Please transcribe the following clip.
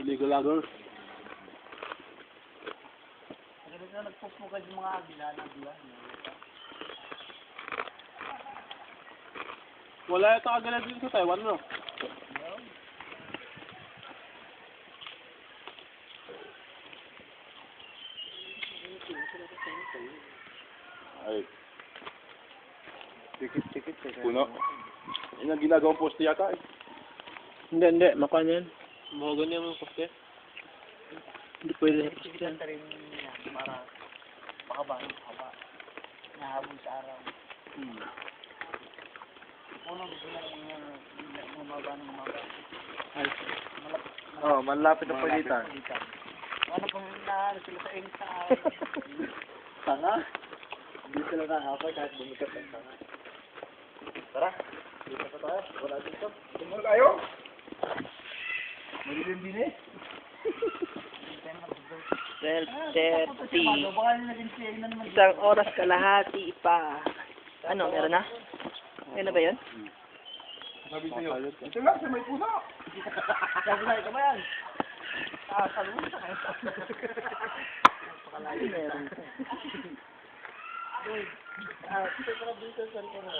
Illegal loggers. Kasi na nag-post mo kayo mga agila na agila. Wala yata agad dito sa Taiwan, no? Ay. Tikit-tikit. Puno. Yan ang ginagawang poste yata eh. Hindi. Makuha niyan. Mga ganyan yung poste. Hindi pwede. Sigitan ka rin yan para makaba. Nahabol sa araw. Puno gusto lang umaba. Oh, malapit na palitan. Ano pang inaano sila sa init sa araw? Tanga. Hindi sila nakakapay kahit bumikat ang tanga. Tara, dito pa tayo. Wala dito. Tumul tayo. Malilim din eh. 12:30. Baka naging siya na naman. Isang oras kalahati pa. Ano, meron na? Meron na ba yun? Sabi sa'yo. Ito lang, sa may puno. Sabi na, ito ba yan? Sabi mo sa kayo. Pakalayo meron. Ito para dito sa cellphone mo.